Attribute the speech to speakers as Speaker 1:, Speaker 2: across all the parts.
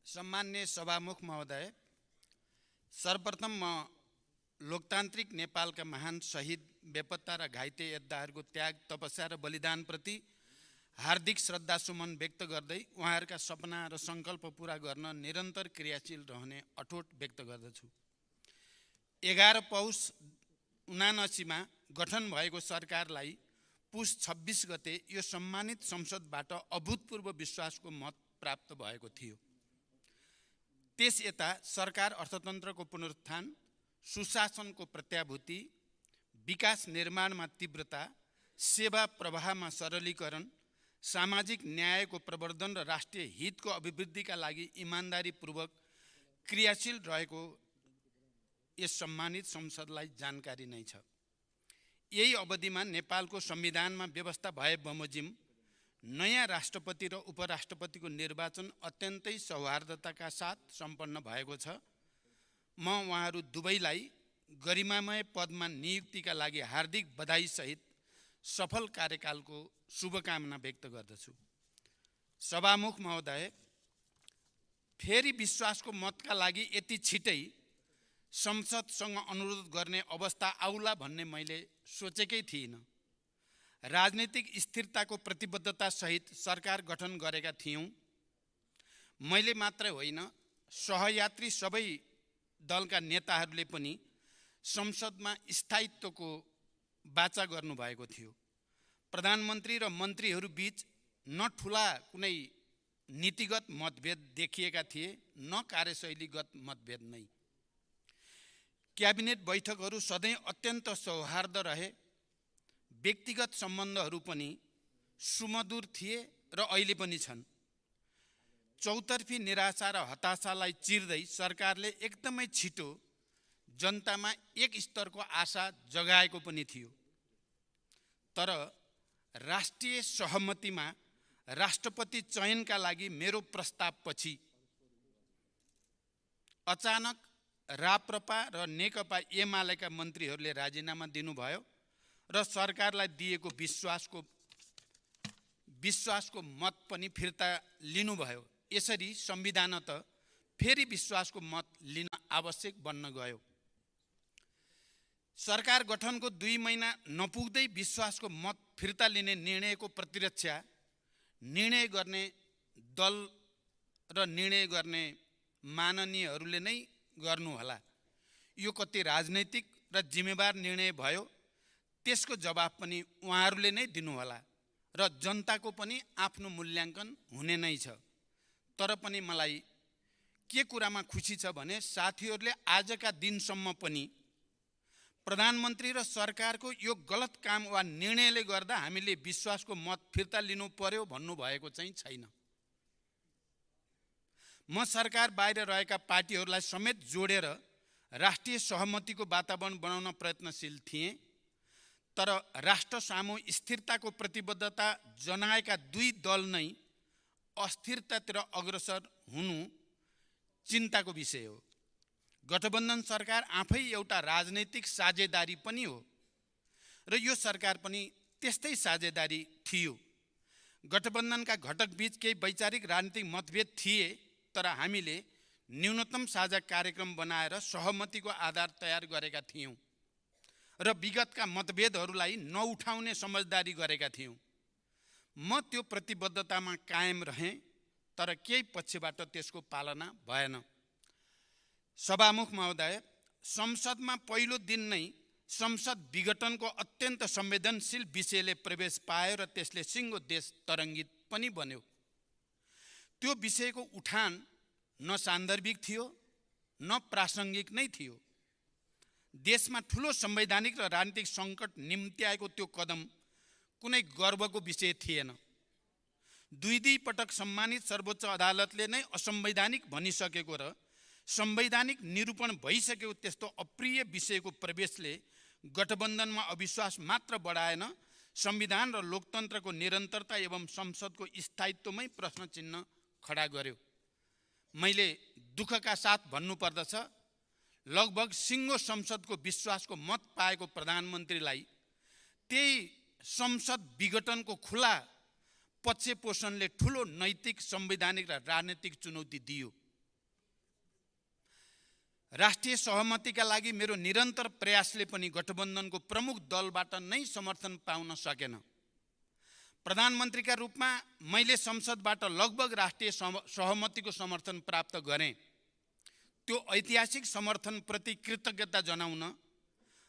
Speaker 1: सम्मान्य सभामुख महोदय, सर्वप्रथम म लोकतान्त्रिक नेपालका महान शहीद, बेपत्ता र घाइते योद्धाहरूको त्याग, तपस्या र बलिदानप्रति हार्दिक श्रद्धासुमन व्यक्त गर्दै उहाँहरूका सपना र सङ्कल्प पूरा गर्न निरन्तर क्रियाशील रहने अठोट व्यक्त गर्दछु। 11 पौष 79 मा गठन भएको सरकारलाई पुस 26 गते यो सम्मानित संसदबाट अभूतपूर्व विश्वासको मत प्राप्त भएको थियो। त्यस यता सरकार अर्थतन्त्रको पुनरुत्थान, सुशासनको प्रत्याभूति, विकास निर्माणमा तीव्रता, सेवा प्रवाहमा सरलीकरण, सामाजिक न्यायको प्रवर्धन र राष्ट्रिय हितको अभिवृद्धिका लागि इमानदारीपूर्वक क्रियाशील रहेको यस सम्मानित संसदलाई जानकारी नै छ। यही अवधिमा नेपालको संविधानमा व्यवस्था भए बमोजिम नयाँ राष्ट्रपति र उपराष्ट्रपतिको निर्वाचन अत्यन्तै सौहार्दताका साथ सम्पन्न भएको छ। म उहाँहरू दुवैलाई गरिमामय पदमा नियुक्तिका लागि हार्दिक बधाईसहित सफल कार्यकालको शुभकामना व्यक्त गर्दछु। सभामुख महोदय, फेरि विश्वासको मतका लागि यति छिटै संसदसँग अनुरोध गर्ने अवस्था आउला भन्ने मैले सोचेकै थिइनँ। राजनीतिक स्थिरताको प्रतिबद्धता सहित सरकार गठन गरेका थियौँ। मैले मात्रै होइन, सहयात्री सबै दलका नेताहरूले पनि संसदमा स्थायित्वको वाचा गर्नुभएको थियो। प्रधानमन्त्री र मन्त्रीहरू बीच न ठुला कुनै नीतिगत मतभेद देखिएका थिए, न कार्यशैलीगत मतभेद नै। क्याबिनेट बैठकहरू सधैँ अत्यन्त सौहार्द रहे। व्यक्तिगत सम्बन्धहरू पनि सुमधुर थिए र अहिले पनि छन्। चौतर्फी निराशा र हताशालाई चिर्दै सरकारले एकदमै छिटो जनतामा एक स्तरको आशा जगाएको पनि थियो। तर राष्ट्रिय सहमतिमा राष्ट्रपति चयनका लागि मेरो प्रस्तावपछि अचानक राप्रपा र नेकपा एमालेका मन्त्रीहरूले राजीनामा दिनुभयो र सरकारलाई दिएको विश्वासको मत पनि फिर्ता लिनुभयो। यसरी संविधानत फेरि विश्वासको मत लिन आवश्यक बन्न गयो। सरकार गठनको 2 महिना नपुग्दै विश्वासको मत फिर्ता लिने निर्णयको प्रतिरक्षा निर्णय गर्ने दल र निर्णय गर्ने माननीयहरूले नै गर्नुहोला। यो कति राजनैतिक र जिम्मेवार निर्णय भयो, त्यसको जवाफ पनि उहाँहरूले नै दिनुहोला र जनताको पनि आफ्नो मूल्याङ्कन हुने नै छ। तर पनि मलाई के कुरामा खुसी छ भने साथीहरूले आजका दिनसम्म पनि प्रधानमन्त्री र सरकारको यो गलत काम वा निर्णयले गर्दा हामीले विश्वासको मत फिर्ता लिनु पर्यो भन्नुभएको चाहिँ छैन। म सरकार बाहिर रहेका पार्टीहरूलाई समेत जोडेर राष्ट्रिय सहमतिको वातावरण बनाउन प्रयत्नशील थिएँ। तर राष्ट्र सामु स्थिरताको प्रतिबद्धता जनाएका 2 दल नै अस्थिरतातिर अग्रसर हुनु चिन्ताको विषय हो। गठबन्धन सरकार आफै एउटा राजनैतिक साझेदारी पनि हो र यो सरकार पनि त्यस्तै साझेदारी थियो। गठबन्धनका घटक बीच केही वैचारिक राजनीतिक मतभेद थिए, तर हामीले न्यूनतम साझा कार्यक्रम बनाएर सहमतिको आधार तयार गरेका थियौँ र विगतका मतभेदहरूलाई नउठाउने समझदारी गरेका थियौँ। म त्यो प्रतिबद्धतामा कायम रहेँ, तर केही पक्षबाट त्यसको पालना भएन। सभामुख महोदय, संसदमा पहिलो दिन नै संसद विघटनको अत्यन्त संवेदनशील विषयले प्रवेश पायो र त्यसले सिङ्गो देश तरङ्गित पनि बन्यो। त्यो विषयको उठान न सान्दर्भिक थियो न प्रासङ्गिक नै थियो। देशमा ठुलो संवैधानिक र राजनीतिक सङ्कट निम्त्याएको त्यो कदम कुनै गर्वको विषय थिएन। 2 पटक सम्मानित सर्वोच्च अदालतले नै असंवैधानिक भनिसकेको र संवैधानिक निरूपण भइसकेको त्यस्तो अप्रिय विषयको प्रवेशले गठबन्धनमा अविश्वास मात्र बढाएन, संविधान र लोकतन्त्रको निरन्तरता एवं संसदको स्थायित्वमै प्रश्न चिन्ह खडा गर्यो। मैले दुःखका साथ भन्नुपर्दछ, लगभग सिङ्गो संसदको विश्वासको मत पाएको प्रधानमन्त्रीलाई त्यही संसद विघटनको खुला पक्ष पोषणले ठुलो नैतिक, संवैधानिक र राजनीतिक चुनौती दियो। राष्ट्रिय सहमतिका लागि मेरो निरन्तर प्रयासले पनि गठबन्धनको प्रमुख दलबाट नै समर्थन पाउन सकेन। प्रधानमन्त्रीका रूपमा मैले संसदबाट लगभग राष्ट्रिय सहमतिको समर्थन प्राप्त गरेँ। त्यो ऐतिहासिक समर्थनप्रति कृतज्ञता जनाउन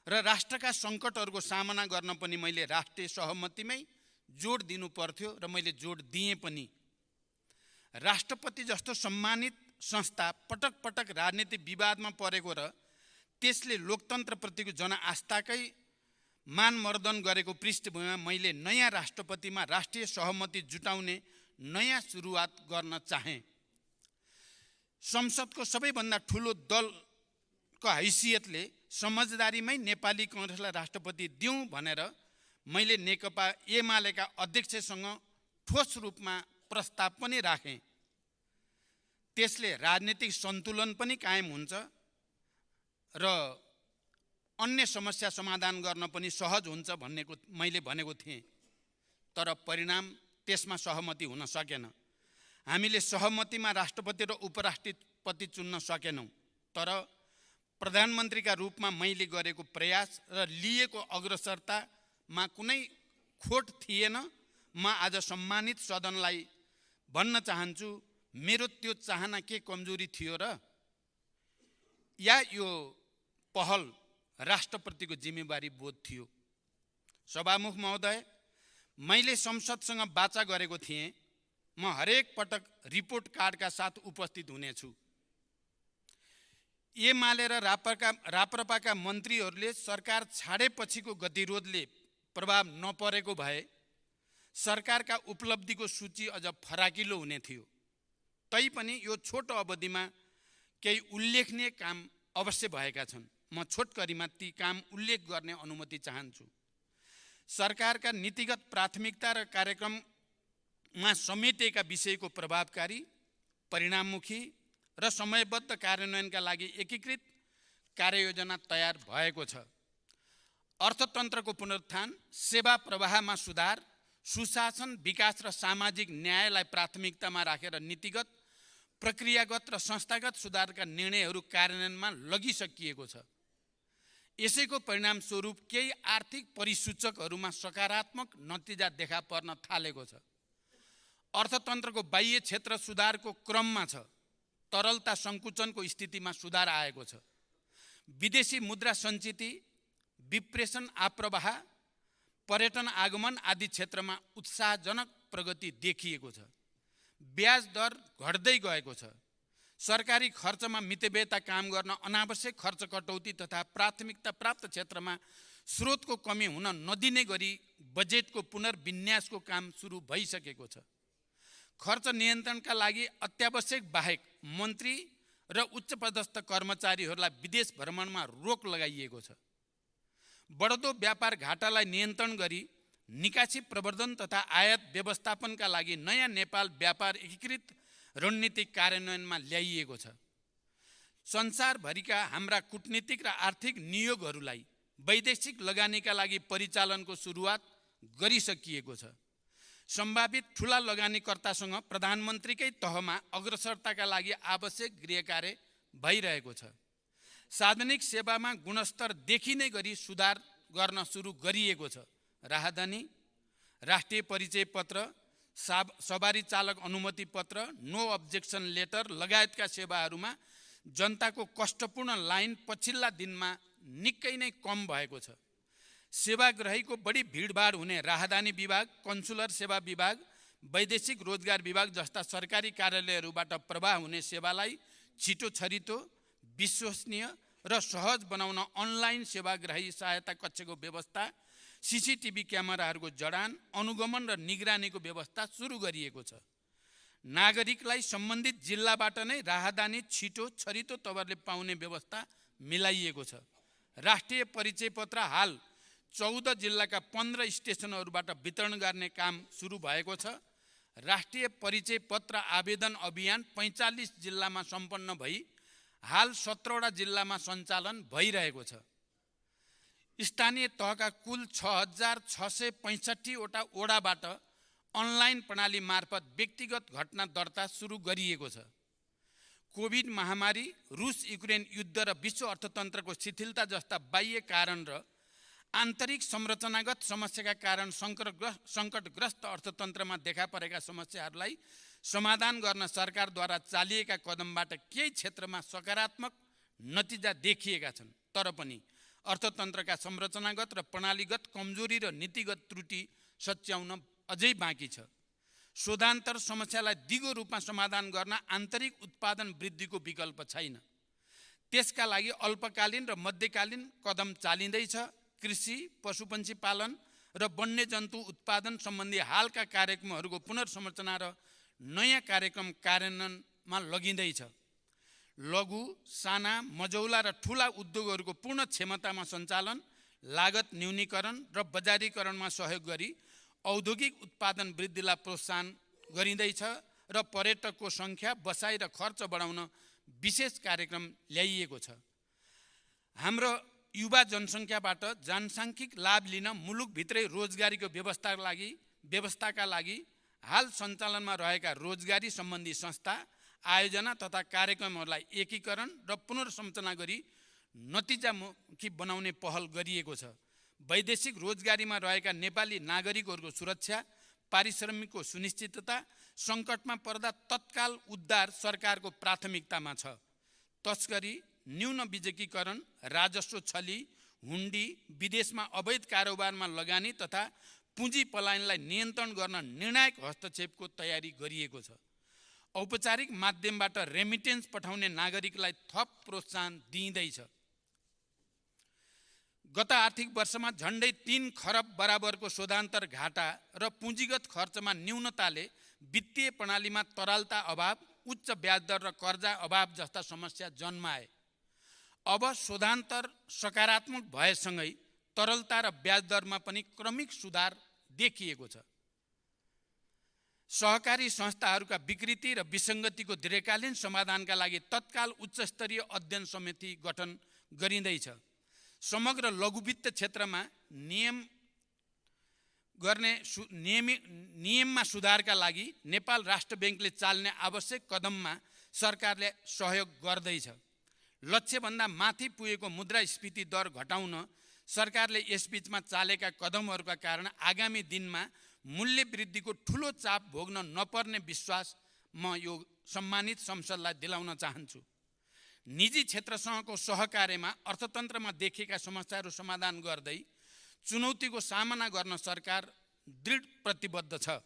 Speaker 1: र राष्ट्रका सङ्कटहरूको सामना गर्न पनि मैले राष्ट्रिय सहमतिमै जोड दिनु पर्थ्यो र मैले जोड दिएँ पनि। राष्ट्रपति जस्तो सम्मानित संस्था पटक पटक राजनीतिक विवादमा परेको र त्यसले लोकतन्त्रप्रतिको जनआस्थाकै मानमर्दन गरेको पृष्ठभूमिमा मैले नयाँ राष्ट्रपतिमा राष्ट्रिय सहमति जुटाउने नयाँ सुरुवात गर्न चाहेँ। संसदको सबैभन्दा ठुलो दलको हैसियतले समझदारीमै नेपाली कांग्रेसलाई राष्ट्रपति दिउँ भनेर मैले नेकपा एमालेका अध्यक्षसँग ठोस रूपमा प्रस्ताव पनि राखेँ। त्यसले राजनीतिक सन्तुलन पनि कायम हुन्छ र अन्य समस्या समाधान गर्न पनि सहज हुन्छ भन्नेको मैले भनेको थिएँ। तर परिणाम त्यसमा सहमति हुन सकेन। हामीले सहमतिमा राष्ट्रपति र उपराष्ट्रपति चुन्न सकेनौँ। तर प्रधानमन्त्रीका रूपमा मैले गरेको प्रयास र लिएको अग्रसरतामा कुनै खोट थिएन। म आज सम्मानित सदनलाई भन्न चाहन्छु, मेरो त्यो चाहना के कमजोरी थियो र या यो पहल राष्ट्रप्रतिको जिम्मेवारी बोध थियो। सभामुख महोदय, मैले संसदसँग वाचा गरेको थिएँ म हरेक पटक रिपोर्ट कार्डका साथ उपस्थित हुनेछु। एमाले र राप्रपाका मन्त्रीहरूले सरकार छाडेपछिको गतिरोधले प्रभाव नपरेको भए सरकारका उपलब्धिको सूची अझ फराकिलो हुने थियो। तैपनि यो छोटो अवधिमा केही उल्लेखनीय काम अवश्य भएका छन्। म छोटकरीमा ती काम उल्लेख गर्ने अनुमति चाहन्छु। सरकारका नीतिगत प्राथमिकता र कार्यक्रममा समेटेका विषयको प्रभावकारी, परिणाममुखी र समयबद्ध कार्यान्वयनका लागि एकीकृत कार्ययोजना तयार भएको छ। अर्थतन्त्रको पुनरुत्थान, सेवा प्रवाहमा सुधार, सुशासन, विकास र सामाजिक न्यायलाई प्राथमिकतामा राखेर नीतिगत, प्रक्रियागत र संस्थागत सुधारका निर्णयहरू कार्यान्वयनमा लगिसकिएको छ। यसैको परिणामस्वरूप केही आर्थिक परिसूचकहरूमा सकारात्मक नतिजा देखा पर्न थालेको छ। अर्थतन्त्रको बाह्य क्षेत्र सुधारको क्रममा छ। तरलता सङ्कुचनको स्थितिमा सुधार आएको छ। विदेशी मुद्रा सञ्चिति, विप्रेषण आप्रवाह, पर्यटन आगमन आदि क्षेत्रमा उत्साहजनक प्रगति देखिएको छ। ब्याज दर घट्दै गएको छ। सरकारी खर्चमा मितव्ययता काम गर्न अनावश्यक खर्च कटौती तथा प्राथमिकता प्राप्त क्षेत्रमा स्रोतको कमी हुन नदिने गरी बजेटको पुनर्विन्यासको काम सुरु भइसकेको छ। खर्च नियन्त्रणका लागि अत्यावश्यक बाहेक मन्त्री र उच्चपदस्थ कर्मचारीहरूलाई विदेश भ्रमणमा रोक लगाइएको छ। बढ्दो व्यापार घाटालाई नियन्त्रण गरी निकासी प्रवर्धन तथा आयात व्यवस्थापनका लागि नयाँ नेपाल व्यापार एकीकृत रणनीतिक कार्यान्वयनमा ल्याइएको छ। संसारभरिका हाम्रा कूटनीतिक र आर्थिक नियोगहरूलाई वैदेशिक लगानीका लागि परिचालनको सुरुवात गरिसकिएको छ। सम्भावित ठुला लगानीकर्तासँग प्रधानमन्त्रीकै तहमा अग्रसरताका लागि आवश्यक गृहकार्य भइरहेको छ। सार्वजनिक सेवामा गुणस्तर देखिने गरी सुधार गर्न सुरु गरिएको छ। राहदानी, राष्ट्रिय परिचय पत्र, सवारी चालक अनुमति पत्र, नो अब्जेक्सन लेटर लगायतका सेवाहरूमा जनताको कष्टपूर्ण लाइन पछिल्ला दिनमा निकै नै कम भएको छ। सेवाग्राहीको बढी भिडभाड हुने राहदानी विभाग, कन्सुलर सेवा विभाग, वैदेशिक रोजगार विभाग जस्ता सरकारी कार्यालयहरूबाट प्रवाह हुने सेवालाई छिटो छरितो, विश्वसनीय र सहज बनाउन अनलाइन सेवाग्राही सहायता कक्षको व्यवस्था, सीसीटीभी क्यामेराहरूको जडान, अनुगमन र निगरानीको व्यवस्था सुरु गरिएको छ। नागरिकलाई सम्बन्धित जिल्लाबाट नै राहदानी छिटो छरितो तवरले पाउने व्यवस्था मिलाइएको छ। राष्ट्रिय परिचय पत्र हाल 14 जिल्लाका 15 स्टेसनहरूबाट वितरण गर्ने काम सुरु भएको छ। राष्ट्रिय परिचय पत्र आवेदन अभियान 45 जिल्लामा सम्पन्न भई हाल 17वटा जिल्लामा सञ्चालन भइरहेको छ। स्थानीय तहका कुल 6665 वटा ओडाबाट अनलाइन प्रणाली मार्फत व्यक्तिगत घटना दर्ता सुरु गरिएको छ। कोभिड महामारी, रुस युक्रेन युद्ध र विश्व अर्थतन्त्रको शिथिलता जस्ता बाह्य कारण र आन्तरिक संरचनागत समस्याका कारण सङ्कटग्रस्त अर्थतन्त्रमा देखा परेका समस्याहरूलाई समाधान गर्न सरकारद्वारा चालिएका कदमबाट केही क्षेत्रमा सकारात्मक नतिजा देखिएका छन्। तर पनि अर्थतन्त्रका संरचनागत र प्रणालीगत कमजोरी र नीतिगत त्रुटि सच्याउन अझै बाँकी छ। शोधान्तर समस्यालाई दिगो रूपमा समाधान गर्न आन्तरिक उत्पादन वृद्धिको विकल्प छैन। त्यसका लागि अल्पकालीन र मध्यकालीन कदम चालिँदैछ। कृषि, पशुपन्छी पालन र वन्यजन्तु उत्पादन सम्बन्धी हालका कार्यक्रमहरूको पुनर्संरचना र नयाँ कार्यक्रम कार्यान्वयनमा लगिँदैछ। लघु, साना, मझौला र ठुला उद्योगहरूको पूर्ण क्षमतामा सञ्चालन, लागत न्यूनीकरण र बजारीकरणमा सहयोग गरी औद्योगिक उत्पादन वृद्धिलाई प्रोत्साहन गरिँदैछ र पर्यटकको सङ्ख्या, बसाइ र खर्च बढाउन विशेष कार्यक्रम ल्याइएको छ। हाम्रो युवा जनसङ्ख्याबाट जनसाङ्ख्यिक लाभ लिन मुलुकभित्रै रोजगारीको व्यवस्थाका लागि हाल सञ्चालनमा रहेका रोजगारी सम्बन्धी संस्था, आयोजना तथा कार्यक्रमहरूलाई एकीकरण र पुनर्संरचना गरी नतिजामुखी बनाउने पहल गरिएको छ। वैदेशिक रोजगारीमा रहेका नेपाली नागरिकहरूको सुरक्षा, पारिश्रमिकको सुनिश्चितता, सङ्कटमा पर्दा तत्काल उद्धार सरकारको प्राथमिकतामा छ। तस्करी, न्यून विकेन्द्रीकरण, राजस्व छली, हुन्डी, विदेशमा अवैध कारोबारमा लगानी तथा पुँजी पलायनलाई नियन्त्रण गर्न निर्णायक हस्तक्षेपको तयारी गरिएको छ। औपचारिक माध्यमबाट रेमिटेन्स पठाउने नागरिकलाई थप प्रोत्साहन दिइँदैछ। गत आर्थिक वर्षमा झन्डै 3 खरब बराबरको शोधान्तर घाटा र पुँजीगत खर्चमा न्यूनताले वित्तीय प्रणालीमा तरलता अभाव, उच्च ब्याजदर र कर्जा अभाव जस्ता समस्या जन्माए। अब शोधान्तर सकारात्मक भएसँगै तरलता र ब्याजदरमा पनि क्रमिक सुधार देखिएको छ। सहकारी संस्थाहरूका विकृति र विसङ्गतिको दीर्घकालीन समाधानका लागि तत्काल उच्चस्तरीय अध्ययन समिति गठन गरिँदैछ। समग्र लघुवित्त क्षेत्रमा नियममा सुधारका लागि नेपाल राष्ट्र ब्याङ्कले चाल्ने आवश्यक कदममा सरकारले सहयोग गर्दैछ। लक्ष्यभन्दा माथि पुगेको मुद्रास्फीति दर घटाउन सरकारले यसबीचमा चालेका कदमहरूका कारण आगामी दिनमा मूल्य वृद्धिको ठुलो चाप भोग्न नपर्ने विश्वास म यो सम्मानित संसदलाई दिलाउन चाहन्छु। निजी क्षेत्रसँगको सहकार्यमा अर्थतन्त्रमा देखिएका समस्याहरू समाधान गर्दै चुनौतीको सामना गर्न सरकार दृढ प्रतिबद्ध छ।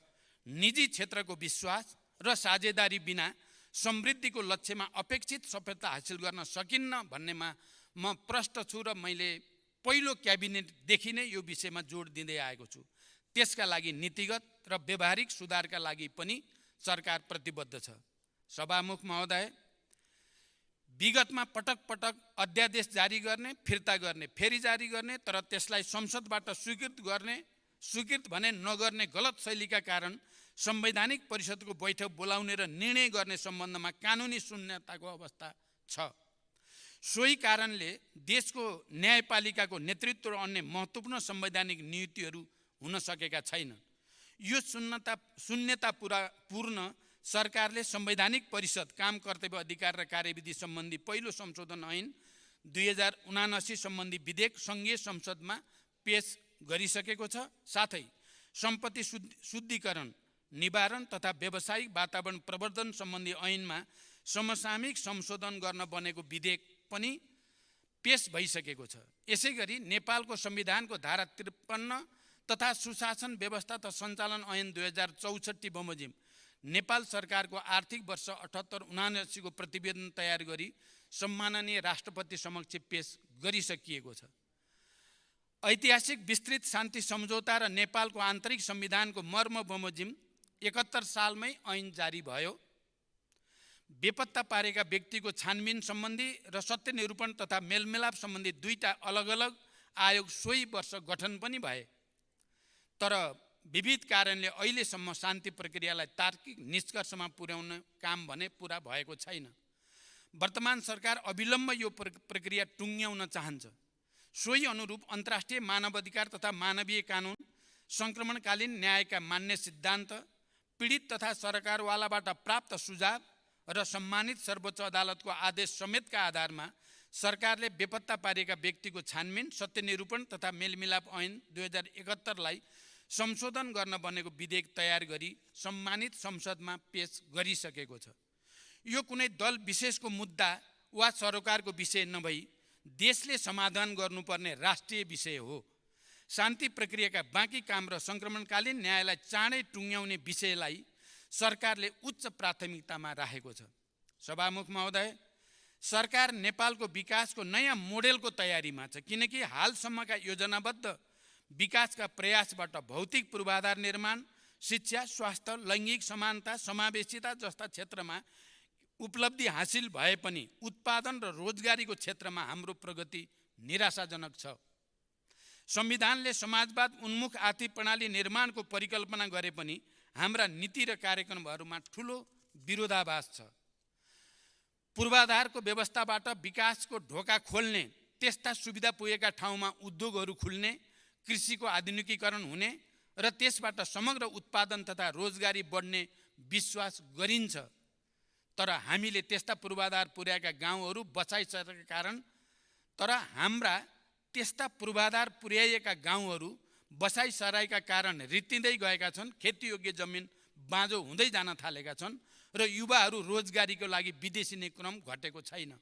Speaker 1: निजी क्षेत्रको विश्वास र साझेदारी बिना समृद्धिको लक्ष्यमा अपेक्षित सफलता हासिल गर्न सकिन्न भन्नेमा म प्रष्ट छु र मैले पहिलो क्याबिनेटदेखि नै यो विषयमा जोड दिँदै आएको छु। त्यसका लागि नीतिगत र व्यवहारिक सुधारका लागि पनि सरकार प्रतिबद्ध छ। सभामुख महोदय, विगतमा पटक पटक अध्यादेश जारी गर्ने, फिर्ता गर्ने, फेरि जारी गर्ने, तर त्यसलाई संसदबाट स्वीकृत भने नगर्ने गलत शैलीका कारण संवैधानिक परिषदको बैठक बोलाउने र निर्णय गर्ने सम्बन्धमा कानुनी शून्यताको अवस्था छ। सोही कारणले देशको न्यायपालिकाको नेतृत्व र अन्य महत्त्वपूर्ण संवैधानिक नीतिहरू हुन सकेका छैनन्। यो शून्यता पूर्ण सरकारले संवैधानिक परिषद, काम कर्तव्य अधिकार र कार्यविधि सम्बन्धी पहिलो संशोधन ऐन 2079 सम्बन्धी विधेयक सङ्घीय संसदमा पेश गरिसकेको छ। साथै सम्पत्ति शुद्धिकरण, निवारण तथा व्यावसायिक वातावरण प्रवर्धन सम्बन्धी ऐनमा समसामयिक संशोधन गर्न बनेको विधेयक पनि पेश भइसकेको छ। यसैगरी नेपालको संविधानको धारा 53 तथा सुशासन व्यवस्था तथा सञ्चालन ऐन 2064 बमोजिम नेपाल सरकारको आर्थिक वर्ष 78-79 को प्रतिवेदन तयार गरी सम्माननीय राष्ट्रपति समक्ष पेश गरिसकिएको छ। ऐतिहासिक विस्तृत शान्ति सम्झौता र नेपालको आन्तरिक संविधानको मर्म बमोजिम 71 सालमै ऐन जारी भयो। बेपत्ता पारेका व्यक्तिको छानबिन सम्बन्धी र सत्य निरूपण तथा मेलमिलाप सम्बन्धी 2टा अलग अलग आयोग सोही वर्ष गठन पनि भए। तर विविध कारणले अहिलेसम्म शान्ति प्रक्रियालाई तार्किक निष्कर्षमा पुर्याउने काम भने पुरा भएको छैन। वर्तमान सरकार अविलम्ब यो प्रक्रिया टुङ्ग्याउन चाहन्छ। सोही अनुरूप अन्तर्राष्ट्रिय मानवाधिकार तथा मानवीय कानुन, सङ्क्रमणकालीन न्यायका मान्य सिद्धान्त, पीडित तथा सरकारवालाबाट प्राप्त सुझाव र सम्मानित सर्वोच्च अदालतको आदेश समेतका आधारमा सरकारले बेपत्ता पारिएका व्यक्तिको छानबिन, सत्यनिरूपण तथा मेलमिलाप ऐन 2071लाई संशोधन गर्न बनेको विधेयक तयार गरी सम्मानित संसदमा पेश गरिसकेको छ। यो कुनै दल विशेषको मुद्दा वा सरकारको विषय नभई देशले समाधान गर्नुपर्ने राष्ट्रिय विषय हो। शान्ति प्रक्रियाका बाँकी काम र सङ्क्रमणकालीन न्यायलाई चाँडै टुङ्ग्याउने विषयलाई सरकारले उच्च प्राथमिकतामा राखेको छ। सभामुख महोदय, सरकार नेपालको विकासको नयाँ मोडेलको तयारीमा छ, किनकि हालसम्मका योजनाबद्ध विकासका प्रयासबाट भौतिक पूर्वाधार निर्माण, शिक्षा, स्वास्थ्य, लैङ्गिक समानता, समावेशिता जस्ता क्षेत्रमा उपलब्धि हासिल भए पनि उत्पादन र रोजगारीको क्षेत्रमा हाम्रो प्रगति निराशाजनक छ। संविधानले समाजवाद उन्मुख आर्थिक प्रणाली निर्माणको परिकल्पना गरे पनि हाम्रा नीति र कार्यक्रमहरूमा ठुलो विरोधाभास छ। पूर्वाधारको व्यवस्थाबाट विकासको ढोका खोल्ने, त्यस्ता सुविधा पुगेका ठाउँमा उद्योगहरू खुल्ने, कृषिको आधुनिकीकरण हुने र त्यसबाट समग्र उत्पादन तथा रोजगारी बढ्ने विश्वास गरिन्छ। तर हामीले त्यस्ता पूर्वाधार पुर्याएका गाउँहरू बचाइसकेका कारण त्यस्ता पूर्वाधार पुर्याइएका गाउँहरू बसाइसराइका कारण रित्तिँदै गएका छन्। खेतीयोग्य जमिन बाँझो हुँदै जान थालेका छन् र युवाहरू रोजगारीको लागि विदेशी क्रम घटेको छैन।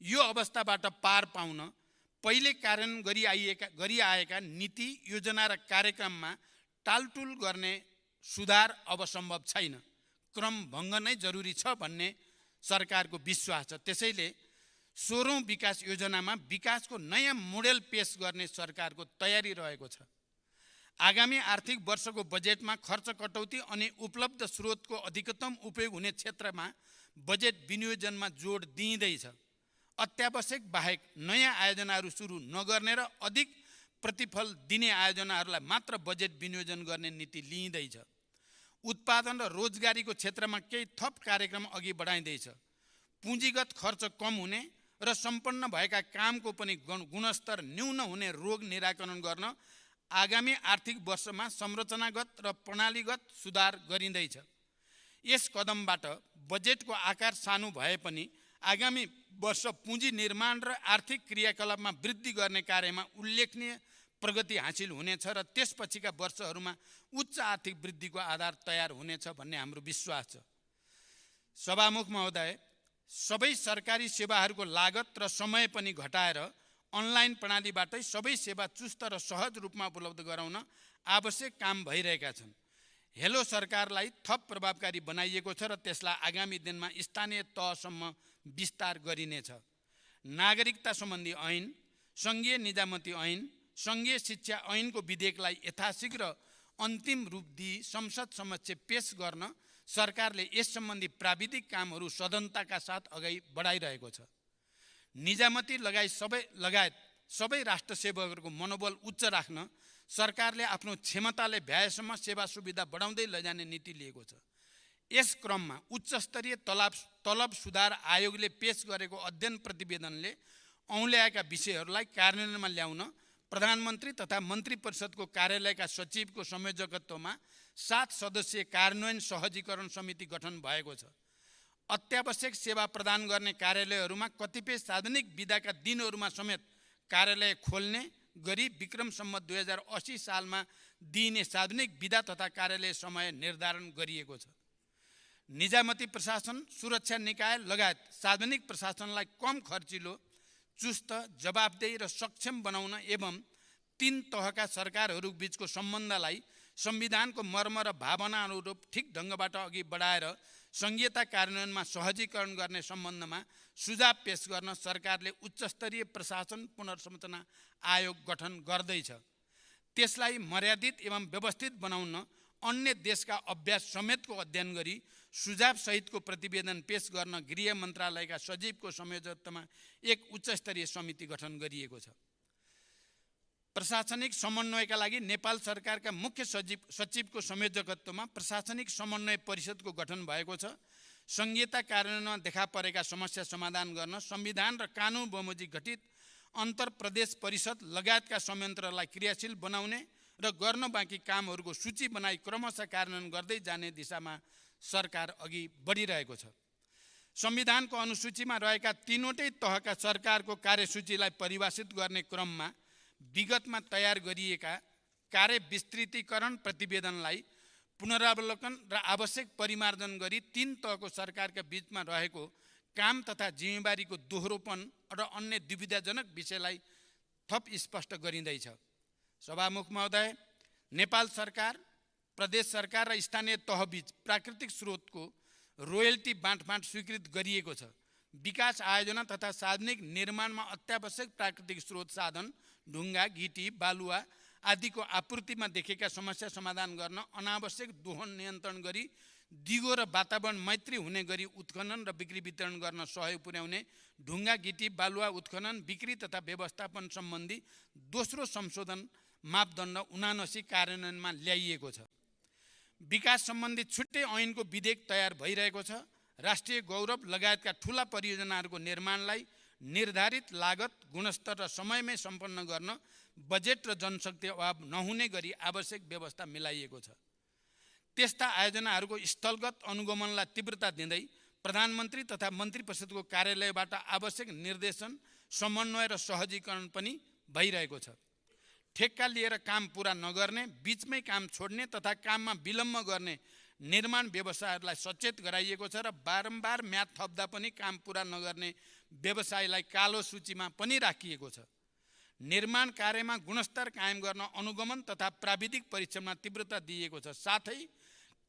Speaker 1: यो अवस्थाबाट पार पाउन पहिले कार्यान्वयन गरिआएका नीति, योजना र कार्यक्रममा टालटुल गर्ने सुधार अब सम्भव छैन। क्रम भङ्ग नै जरुरी छ भन्ने सरकारको विश्वास छ। त्यसैले 16औं विकास योजनामा विकासको नयाँ मोडेल पेश गर्ने सरकारको तयारी रहेको छ। आगामी आर्थिक वर्षको बजेटमा खर्च कटौती अनि उपलब्ध स्रोतको अधिकतम उपयोग हुने क्षेत्रमा बजेट विनियोजनमा जोड दिइँदैछ। अत्यावश्यक बाहेक नयाँ आयोजनाहरू सुरु नगर्ने र अधिक प्रतिफल दिने आयोजनाहरूलाई मात्र बजेट विनियोजन गर्ने नीति लिइँदैछ। उत्पादन र रोजगारीको क्षेत्रमा केही थप कार्यक्रम अघि बढाइँदैछ। पुँजीगत खर्च कम हुने र सम्पन्न भएका कामको पनि गुणस्तर न्यून हुने रोग निराकरण गर्न आगामी आर्थिक वर्षमा संरचनागत र प्रणालीगत सुधार गरिँदैछ। यस कदमबाट बजेटको आकार सानो भए पनि आगामी वर्ष पुँजी निर्माण र आर्थिक क्रियाकलापमा वृद्धि गर्ने कार्यमा उल्लेखनीय प्रगति हासिल हुनेछ र त्यसपछिका वर्षहरूमा उच्च आर्थिक वृद्धिको आधार तयार हुनेछ भन्ने हाम्रो विश्वास छ। सभामुख महोदय, सबै सरकारी सेवाहरूको लागत र समय पनि घटाएर अनलाइन प्रणालीबाटै सबै सेवा चुस्त र सहज रूपमा उपलब्ध गराउन आवश्यक काम भइरहेका छन्। हेलो सरकारलाई थप प्रभावकारी बनाइएको छ र त्यसलाई आगामी दिनमा स्थानीय तहसम्म विस्तार गरिनेछ। नागरिकता सम्बन्धी ऐन, सङ्घीय निजामती ऐन, सङ्घीय शिक्षा ऐनको विधेयकलाई यथाशीघ्र अन्तिम रूप दिई संसद समक्ष पेश गर्न सरकारले यस सम्बन्धी प्राविधिक कामहरू सदनताका साथ अगाडि बढाइरहेको छ। निजामती लगायत सबै राष्ट्र सेवकहरूको मनोबल उच्च राख्न सरकारले आफ्नो क्षमताले भ्याएसम्म सेवा सुविधा बढाउँदै लैजाने नीति लिएको छ। यस क्रममा उच्चस्तरीय तलब सुधार आयोगले पेश गरेको अध्ययन प्रतिवेदनले औँल्याएका विषयहरूलाई कार्यान्वयनमा ल्याउन प्रधानमन्त्री तथा मन्त्री परिषदको कार्यालयका सचिवको संयोजकत्वमा 7 सदस्यीय कार्यान्वयन सहजीकरण समिति गठन भएको छ। अत्यावश्यक सेवा प्रदान गर्ने कार्यालयहरूमा कतिपय सार्वजनिक विधाका दिनहरूमा समेत कार्यालय खोल्ने गरी विक्रम सम्वत 2080 सालमा दिइने सार्वजनिक विधा तथा कार्यालय समय निर्धारण गरिएको छ। निजामती प्रशासन, सुरक्षा निकाय लगायत सार्वजनिक प्रशासनलाई कम खर्चिलो, चुस्त, जवाबदेही र सक्षम बनाउन एवं 3 तहका सरकारहरू बीचको सम्बन्धलाई संविधानको मर्म र भावना अनुरूप ठिक ढङ्गबाट अघि बढाएर संघीयता कार्यान्वयनमा सहजीकरण गर्ने सम्बन्धमा सुझाव पेश गर्न सरकारले उच्चस्तरीय प्रशासन पुनर्संरचना आयोग गठन गर्दैछ। त्यसलाई मर्यादित एवं व्यवस्थित बनाउन अन्य देशका अभ्यास समेतको अध्ययन गरी सुझाव सहितको प्रतिवेदन पेश गर्न गृह मन्त्रालयका सचिवको संयोजकत्वमा एक उच्चस्तरीय समिति गठन गरिएको छ। प्रशासनिक समन्वयका लागि नेपाल सरकारका मुख्य सचिवको संयोजकत्वमा प्रशासनिक समन्वय परिषदको गठन भएको छ। संघीयता कार्यान्वयनमा देखा परेका समस्या समाधान गर्न संविधान र कानुन बमोजिम गठित अन्तर प्रदेश परिषद लगायतका संयन्त्रलाई क्रियाशील बनाउने र गर्न बाँकी कामहरूको सूची बनाई क्रमशः कार्यान्वयन गर्दै जाने दिशामा सरकार अघि बढिरहेको छ। संविधानको अनुसूचीमा रहेका तीनवटै तहका सरकारको कार्यसूचीलाई परिभाषित गर्ने क्रममा विगतमा तयार गरिएका कार्य विस्तृतीकरण प्रतिवेदनलाई पुनरावलोकन र आवश्यक परिमार्जन गरी तीन तहको सरकारका बीचमा रहेको काम तथा जिम्मेवारीको दोहोरोपन र अन्य दुविधाजनक विषयलाई थप स्पष्ट गरिँदैछ। सभामुख महोदय, नेपाल सरकार, प्रदेश सरकार र स्थानीय तहबीच प्राकृतिक स्रोतको रोयल्टी बाँडफाँड स्वीकृत गरिएको छ। विकास आयोजना तथा सार्वजनिक निर्माणमा अत्यावश्यक प्राकृतिक स्रोत साधन ढुङ्गा, गिटी, बालुवा आदिको आपूर्तिमा देखेका समस्या समाधान गर्न अनावश्यक दोहन नियन्त्रण गरी दिगो र वातावरण मैत्री हुने गरी उत्खनन र बिक्री वितरण गर्न सहयोग पुर्याउने ढुङ्गा, गिटी, बालुवा उत्खनन, बिक्री तथा व्यवस्थापन सम्बन्धी दोस्रो संशोधन मापदण्ड 79 कार्यान्वयनमा ल्याइएको छ। विकास सम्बन्धी छुट्टै ऐनको विधेयक तयार भइरहेको छ। राष्ट्रिय गौरव लगायतका ठूला परियोजनाहरूको निर्माणलाई निर्धारित लागत, गुणस्तर र समयमै सम्पन्न गर्न बजेट र जनशक्ति अभाव नहुने गरी आवश्यक व्यवस्था मिलाइएको छ। त्यस्ता आयोजनाहरूको स्थलगत अनुगमनलाई तीव्रता दिँदै प्रधानमन्त्री तथा मन्त्री परिषदको कार्यालयबाट आवश्यक निर्देशन, समन्वय र सहजीकरण पनि भइरहेको छ। ठेक्का लिएर काम पुरा नगर्ने, बीचमै काम छोड्ने तथा काममा विलम्ब गर्ने निर्माण व्यवसायहरूलाई सचेत गराइएको छ र बारम्बार म्याद थप्दा पनि काम पुरा नगर्ने व्यवसायलाई कालो सूचीमा पनि राखिएको छ। निर्माण कार्यमा गुणस्तर कायम गर्न अनुगमन तथा प्राविधिक परीक्षणमा तीव्रता दिइएको छ। साथै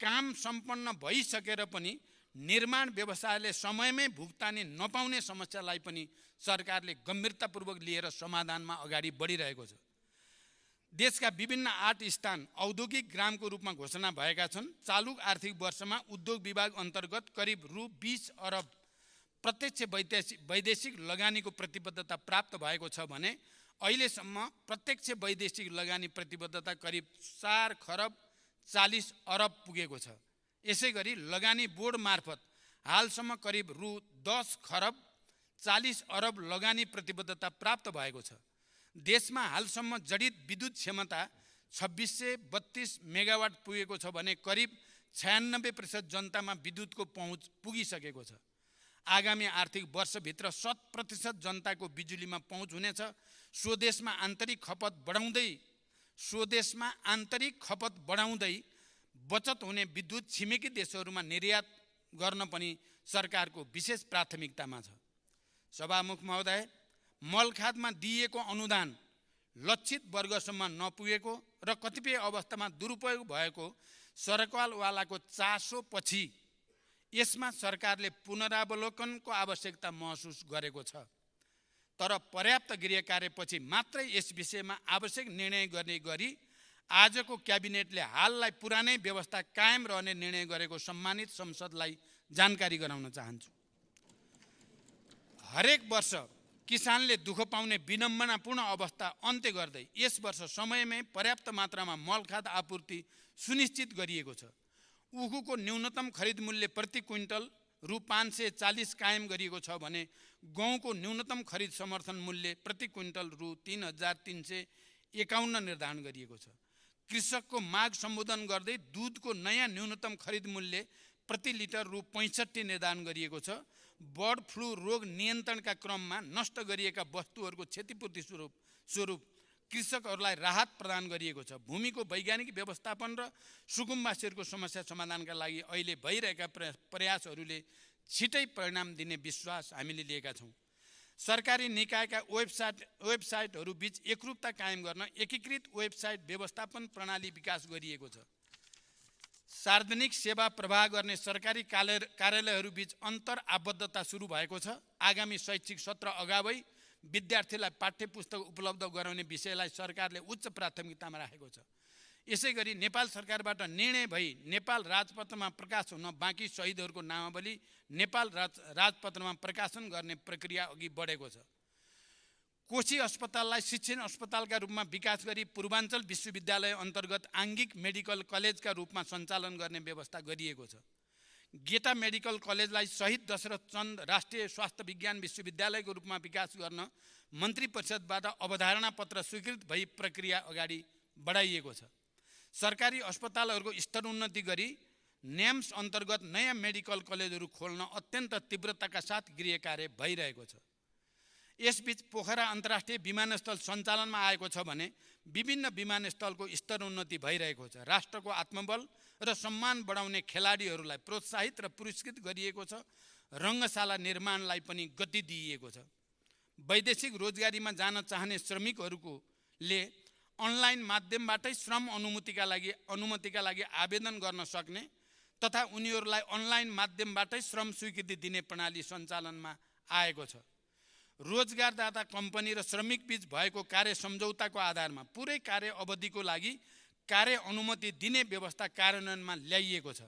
Speaker 1: काम सम्पन्न भइसकेर पनि निर्माण व्यवसायले समयमै भुक्तानी नपाउने समस्यालाई पनि सरकारले गम्भीरतापूर्वक लिएर समाधानमा अगाडि बढिरहेको छ। देशका विभिन्न 8 स्थान औद्योगिक ग्रामको रूपमा घोषणा भएका छन्। चालु आर्थिक वर्षमा उद्योग विभाग अन्तर्गत करिब रु 20 अरब प्रत्यक्ष वैदेशिक लगानीको प्रतिबद्धता प्राप्त भएको छ भने अहिलेसम्म प्रत्यक्ष वैदेशिक लगानी प्रतिबद्धता करिब 4 खरब 40 अरब पुगेको छ। यसैगरी लगानी बोर्ड मार्फत हालसम्म करिब रु 10 खरब 40 अरब लगानी प्रतिबद्धता प्राप्त भएको छ। देशमा हालसम्म जडित विद्युत क्षमता 2632 मेगावाट पुगेको छ भने करिब 96% जनतामा विद्युतको पहुँच पुगिसकेको छ। आगामी आर्थिक वर्षभित्र 100% जनताको बिजुलीमा पहुँच हुनेछ। स्वदेशमा आन्तरिक खपत बढाउँदै बचत हुने विद्युत छिमेकी देशहरूमा निर्यात गर्न पनि सरकारको विशेष प्राथमिकतामा छ। सभामुख महोदय, मलखादमा दिइएको अनुदान लक्षित वर्गसम्म नपुगेको र कतिपय अवस्थामा दुरुपयोग भएको सरकारवालाको चासोपछि यसमा सरकारले पुनरावलोकनको आवश्यकता महसुस गरेको छ। तर पर्याप्त गृह कार्यपछि मात्रै यस विषयमा आवश्यक निर्णय गर्ने गरी आजको क्याबिनेटले हाललाई पुरानै व्यवस्था कायम रहने निर्णय गरेको सम्मानित संसदलाई जानकारी गराउन चाहन्छु। हरेक वर्ष किसानले दुःख पाउने विडम्बनापूर्ण अवस्था अन्त्य गर्दै यस वर्ष समयमै पर्याप्त मात्रामा मलखाद आपूर्ति सुनिश्चित गरिएको छ। उखुको न्यूनतम खरिद मूल्य प्रति क्विन्टल रु 540 कायम गरिएको छ भने गहुँको न्यूनतम खरिद समर्थन मूल्य प्रति क्विन्टल रु 3351 निर्धारण गरिएको छ। कृषकको माग सम्बोधन गर्दै दुधको नयाँ न्यूनतम खरिद मूल्य प्रति लिटर रु 65 निर्धारण गरिएको छ। बर्ड फ्लू रोग नियन्त्रणका क्रममा नष्ट गरिएका वस्तुहरूको क्षतिपूर्ति स्वरूप कृषकहरूलाई राहत प्रदान गरिएको छ। भूमिको वैज्ञानिक व्यवस्थापन र सुकुम्बासीहरूको समस्या समाधानका लागि अहिले भइरहेका प्रयासहरूले छिटै परिणाम दिने विश्वास हामीले लिएका छौँ। सरकारी निकायका वेबसाइटहरू बीच एकरूपता कायम गर्न एकीकृत वेबसाइट व्यवस्थापन प्रणाली विकास गरिएको छ। सार्वजनिक सेवा प्रवाह गर्ने सरकारी कार्यालयहरू बीच अन्तर आबद्धता सुरु भएको छ। आगामी शैक्षिक सत्र अगावै विद्यार्थीलाई पाठ्य पुस्तक उपलब्ध गराउने विषयलाई सरकारले उच्च प्राथमिकतामा राखेको छ। यसैगरी नेपाल सरकारबाट निर्णय भई नेपाल राजपत्रमा प्रकाश हुन बाँकी शहीदहरूको नामावली नेपाल राजपत्रमा प्रकाशन गर्ने प्रक्रिया अघि बढेको छ। कोशी अस्पताललाई शिक्षण अस्पतालका रूपमा विकास गरी पूर्वाञ्चल विश्वविद्यालय अन्तर्गत आङ्गिक मेडिकल कलेजका रूपमा सञ्चालन गर्ने व्यवस्था गरिएको छ। गेटा मेडिकल कलेजलाई शहीद दशरथ चन्द राष्ट्रिय स्वास्थ्य विज्ञान विश्वविद्यालयको रूपमा विकास गर्न मन्त्री परिषदबाट अवधारणा पत्र स्वीकृत भई प्रक्रिया अगाडि बढाइएको छ। सरकारी अस्पतालहरूको स्तरोन्नति गरी नेम्स अन्तर्गत नयाँ मेडिकल कलेजहरू खोल्न अत्यन्त तीव्रताका साथ गृह कार्य भइरहेको छ। यसबीच पोखरा अन्तर्राष्ट्रिय विमानस्थल सञ्चालनमा आएको छ भने विभिन्न विमानस्थलको स्तरोन्नति भइरहेको छ। राष्ट्रको आत्मबल र सम्मान बढाउने खेलाडीहरूलाई प्रोत्साहित र पुरस्कृत गरिएको छ। रङ्गशाला निर्माणलाई पनि गति दिइएको छ। वैदेशिक रोजगारीमा जान चाहने श्रमिकहरूले अनलाइन माध्यमबाटै श्रम अनुमतिका लागि आवेदन गर्न सक्ने तथा उनीहरूलाई अनलाइन माध्यमबाटै श्रम स्वीकृति दिने प्रणाली सञ्चालनमा आएको छ। रोजगारदाता कम्पनी र श्रमिक बीच भएको कार्य सम्झौताको आधारमा पुरै कार्य अवधिको लागि कार्य अनुमति दिने व्यवस्था कार्यान्वयनमा ल्याइएको छ।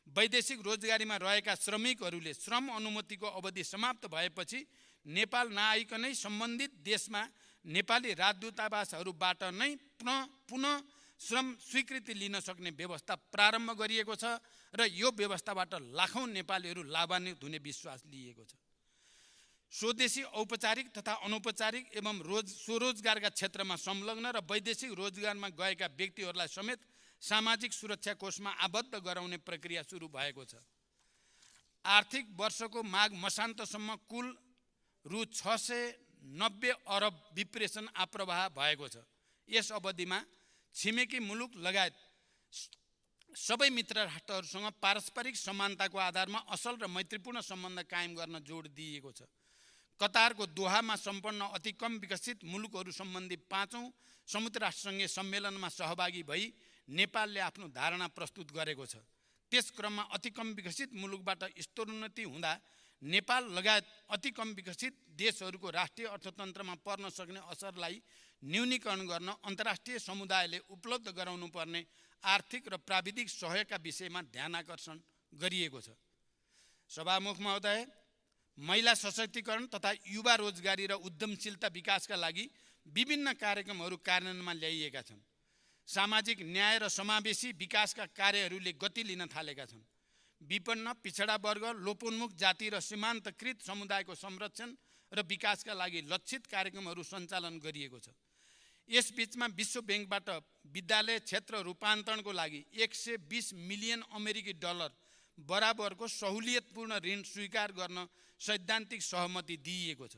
Speaker 1: वैदेशिक रोजगारीमा रहेका श्रमिकहरूले श्रम अनुमतिको अवधि समाप्त भएपछि नेपाल नआइकनै सम्बन्धित देशमा नेपाली राजदूतावासहरूबाट नै पुनः श्रम स्वीकृति लिन सक्ने व्यवस्था प्रारम्भ गरिएको छ र यो व्यवस्थाबाट लाखौं नेपालीहरू लाभान्वित हुने विश्वास लिएको छ। स्वदेशी औपचारिक तथा अनौपचारिक एवं स्वरोजगारका क्षेत्रमा संलग्न र वैदेशिक रोजगारमा गएका व्यक्तिहरूलाई समेत सामाजिक सुरक्षा कोषमा आबद्ध गराउने प्रक्रिया सुरु भएको छ। आर्थिक वर्षको माघ मसान्तसम्म कुल रु 690 अरब विप्रेषण आप्रवाह भएको छ। यस अवधिमा छिमेकी मुलुक लगायत सबै मित्र राष्ट्रहरूसँग पारस्परिक समानताको आधारमा असल र मैत्रीपूर्ण सम्बन्ध कायम गर्न जोड दिइएको छ। कतारको दोहामा सम्पन्न अति कम विकसित मुलुकहरू सम्बन्धी 5औं संयुक्त राष्ट्रसङ्घीय सम्मेलनमा सहभागी भई नेपालले आफ्नो धारणा प्रस्तुत गरेको छ। त्यस क्रममा अति कम विकसित मुलुकबाट स्तरोन्नति हुँदा नेपाल लगायत अति कम विकसित देशहरूको राष्ट्रिय अर्थतन्त्रमा पर्न सक्ने असरलाई न्यूनीकरण गर्न अन्तर्राष्ट्रिय समुदायले उपलब्ध गराउनुपर्ने आर्थिक र प्राविधिक सहयोगका विषयमा ध्यानाकर्षण गरिएको छ। सभामुख महोदय, महिला सशक्तिकरण तथा युवा रोजगारी र उद्यमशीलता विकासका लागि विभिन्न कार्यक्रमहरू कार्यान्वयनमा ल्याइएका छन्। सामाजिक न्याय र समावेशी विकासका कार्यहरूले गति लिन थालेका छन्। विपन्न, पिछडा वर्ग, लोपोन्मुख जाति र सीमान्तकृत समुदायको संरक्षण र विकासका लागि लक्षित कार्यक्रमहरू सञ्चालन गरिएको छ। यस बीचमा विश्व बैंकबाट विद्यालय क्षेत्र रूपान्तरणको लागि 120 मिलियन अमेरिकी डलर बराबरको सहुलियतपूर्ण ऋण स्वीकार गर्न सैद्धान्तिक सहमति दिइएको छ।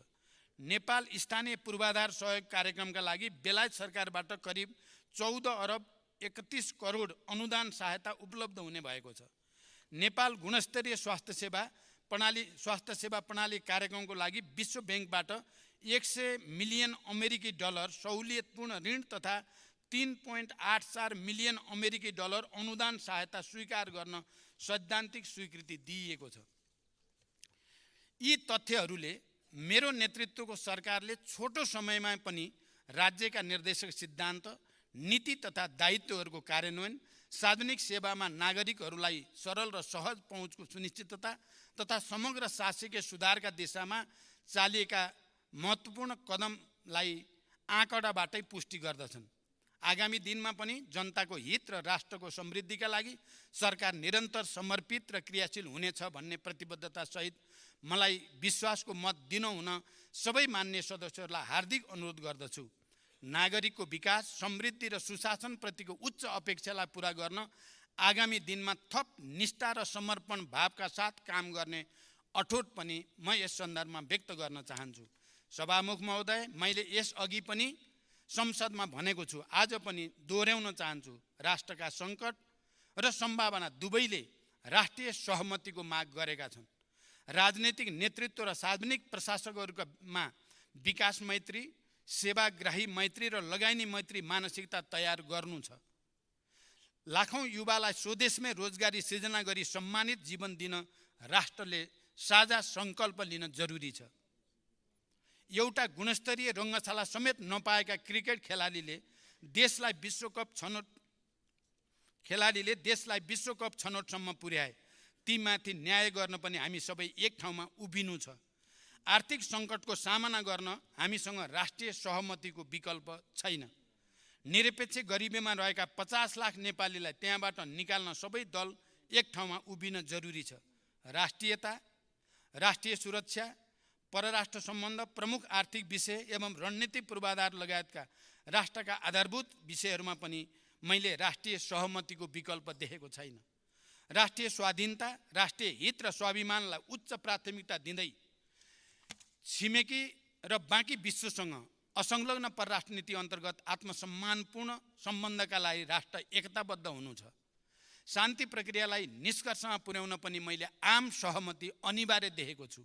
Speaker 1: नेपाल स्थानीय पूर्वाधार सहयोग कार्यक्रमका लागि बेलायत सरकारबाट करिब 14 अरब 31 करोड अनुदान सहायता उपलब्ध हुने भएको छ। नेपाल गुणस्तरीय स्वास्थ्य सेवा प्रणाली कार्यक्रमको लागि विश्व बैंकबाट 100 मिलियन अमेरिकी डलर सहुलियतपूर्ण ऋण तथा 3.84 मिलियन अमेरिकी डलर अनुदान सहायता स्वीकार गर्न सैद्धान्तिक स्वीकृति दिइएको छ। यी तथ्यहरूले मेरो नेतृत्वको सरकारले छोटो समयमा पनि राज्यका निर्देशक सिद्धान्त, नीति तथा दायित्वहरूको कार्यान्वयन, सार्वजनिक सेवामा नागरिकहरूलाई सरल र सहज पहुँचको सुनिश्चितता तथा समग्र शासकीय सुधारका दिशामा चालिएका महत्त्वपूर्ण कदमलाई आँकडाबाटै पुष्टि गर्दछन्। आगामी दिनमा पनि जनताको हित र राष्ट्रको समृद्धिका लागि सरकार निरन्तर समर्पित र क्रियाशील हुनेछ भन्ने प्रतिबद्धता सहित मलाई विश्वासको मत दिनुहुन सबै मान्य सदस्यहरूलाई हार्दिक अनुरोध गर्दछु। नागरिकको विकास, समृद्धि र सुशासन प्रतिको उच्च अपेक्षालाई पूरा गर्न आगामी दिनमा थप निष्ठा र समर्पण भावका साथ काम गर्ने अठोट पनि म यस सन्दर्भमा व्यक्त गर्न चाहन्छु। सभामुख महोदय, मैले यस अघि पनि संसदमा भनेको छु, आज पनि दोहोर्याउन चाहन्छु। राष्ट्रका सङ्कट र सम्भावना दुवैले राष्ट्रिय सहमतिको माग गरेका छन्। राजनैतिक नेतृत्व र सार्वजनिक प्रशासकहरूमा विकास मैत्री, सेवाग्राही मैत्री र लगानी मैत्री मानसिकता तयार गर्नु छ। लाखौं युवालाई स्वदेशमै रोजगारी सृजना गरी सम्मानित जीवन दिन राष्ट्रले साझा सङ्कल्प लिन जरुरी छ। एउटा गुणस्तरीय रङ्गशाला समेत नपाएका क्रिकेट खेलाडीले देशलाई विश्वकप छनौटसम्म पुर्याए। तीमाथि न्याय गर्न पनि हामी सबै एक ठाउँमा उभिनु छ। आर्थिक सङ्कटको सामना गर्न हामीसँग राष्ट्रिय सहमतिको विकल्प छैन। निरपेक्ष गरिबीमा रहेका 50 लाख नेपालीलाई त्यहाँबाट निकाल्न सबै दल एक ठाउँमा उभिन जरुरी छ। राष्ट्रियता, राष्ट्रिय सुरक्षा, परराष्ट्र सम्बन्ध, प्रमुख आर्थिक विषय एवं रणनीतिक पूर्वाधार लगायतका राष्ट्रका आधारभूत विषयहरूमा पनि मैले राष्ट्रिय सहमतिको विकल्प देखेको छैन। राष्ट्रिय स्वाधीनता, राष्ट्रिय हित र स्वाभिमानलाई उच्च प्राथमिकता दिँदै छिमेकी र बाँकी विश्वसँग असंलग्न परराष्ट्र नीति अन्तर्गत आत्मसम्मानपूर्ण सम्बन्धका लागि राष्ट्र एकताबद्ध हुनु छ। शान्ति प्रक्रियालाई निष्कर्षमा पुर्याउन पनि मैले आम सहमति अनिवार्य देखेको छु।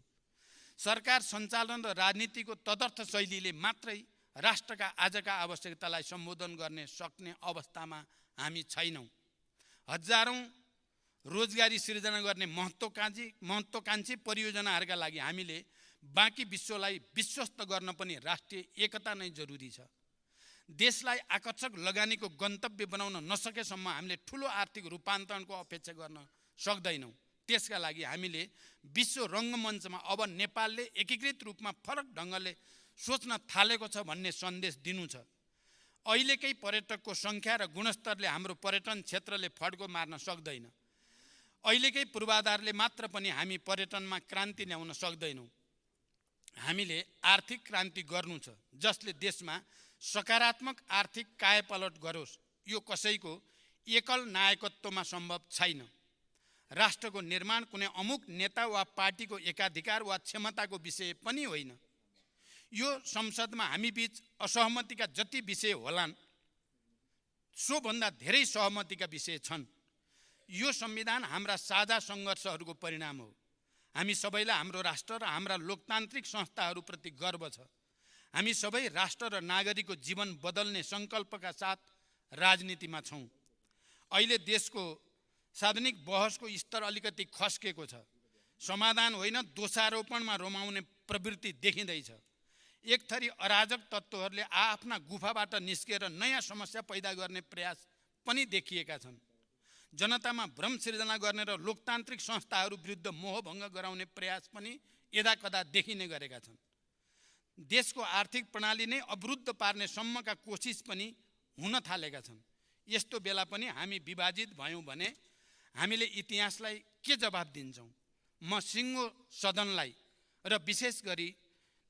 Speaker 1: सरकार सञ्चालन र राजनीतिको तदर्थ शैलीले मात्रै राष्ट्रका आजका आवश्यकतालाई सम्बोधन गर्ने सक्ने अवस्थामा हामी छैनौँ। हजारौँ रोजगारी सृजना गर्ने महत्त्वकांक्षी परियोजनाहरूका लागि हामीले बाँकी विश्वलाई विश्वस्त गर्न पनि राष्ट्रिय एकता नै जरुरी छ। देशलाई आकर्षक लगानीको गन्तव्य बनाउन नसकेसम्म हामीले ठुलो आर्थिक रूपान्तरणको अपेक्षा गर्न सक्दैनौँ। त्यसका लागि हामीले विश्व रङ्गमञ्चमा अब नेपालले एकीकृत रूपमा फरक ढङ्गले सोच्न थालेको छ भन्ने सन्देश दिनु छ। अहिलेकै पर्यटकको सङ्ख्या र गुणस्तरले हाम्रो पर्यटन क्षेत्रले फड्को मार्न सक्दैन। अहिलेकै पूर्वाधारले मात्र पनि हामी पर्यटनमा क्रान्ति ल्याउन सक्दैनौँ। हामीले आर्थिक क्रान्ति गर्नु छ जसले देशमा सकारात्मक आर्थिक कायापलट गरोस्। यो कसैको एकल नायकत्वमा सम्भव छैन। राष्ट्रको निर्माण कुनै अमुक नेता वा पार्टीको एकाधिकार वा क्षमताको विषय पनि होइन। यो संसदमा हामी बीच असहमतिका जति विषय होलान् सोभन्दा धेरै सहमतिका विषय छन्। यो संविधान हाम्रा साझा सङ्घर्षहरूको परिणाम हो। हामी सबैलाई हाम्रो राष्ट्र र हाम्रा लोकतान्त्रिक संस्थाहरूप्रति गर्व छ। हामी सबै राष्ट्र र नागरिकको जीवन बदल्ने सङ्कल्पका साथ राजनीतिमा छौँ। अहिले देशको सार्वजनिक बहसको स्तर अलिकति खस्केको छ। समाधान होइन दोषारोपणमा रमाउने प्रवृत्ति देखिँदैछ। एक थरी अराजक तत्त्वहरूले आफ्ना गुफाबाट निस्केर नयाँ समस्या पैदा गर्ने प्रयास पनि देखिएका छन्। जनतामा भ्रम सिर्जना गर्ने र लोकतान्त्रिक संस्थाहरू विरुद्ध मोहभङ्ग गराउने प्रयास पनि यदाकदा देखिने गरेका छन्। देशको आर्थिक प्रणाली नै अवरुद्ध पार्ने सम्मका कोसिस पनि हुन थालेका छन्। यस्तो बेला पनि हामी विभाजित भयौँ भने हामीले इतिहासलाई के जवाब दिन्छौँ? म सिङ्गो सदनलाई र विशेष गरी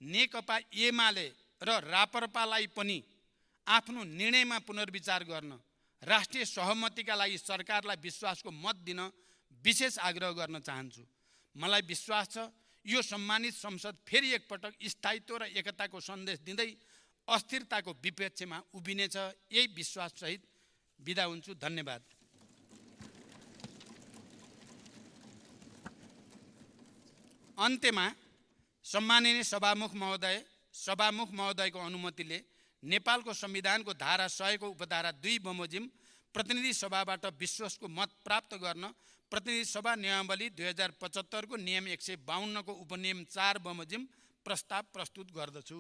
Speaker 1: नेकपा एमाले र राप्रपालाई पनि आफ्नो निर्णयमा पुनर्विचार गर्न, राष्ट्रिय सहमतिका लागि सरकारलाई विश्वासको मत दिन विशेष आग्रह गर्न चाहन्छु। मलाई विश्वास छ यो सम्मानित संसद फेरि एकपटक स्थायित्व र एकताको सन्देश दिँदै अस्थिरताको विपक्षमा उभिनेछ। यही विश्वाससहित बिदा हुन्छु। धन्यवाद। अन्त्यमा सम्माननीय सभामुख महोदयको अनुमतिले नेपालको संविधानको धारा 100 को उपधारा 2 बमोजिम प्रतिनिधि सभाबाट विश्वासको मत प्राप्त गर्न प्रतिनिधि सभा नियमावली 2075 को नियम 152 को उपनियम 4 बमोजिम प्रस्ताव प्रस्तुत गर्दछु।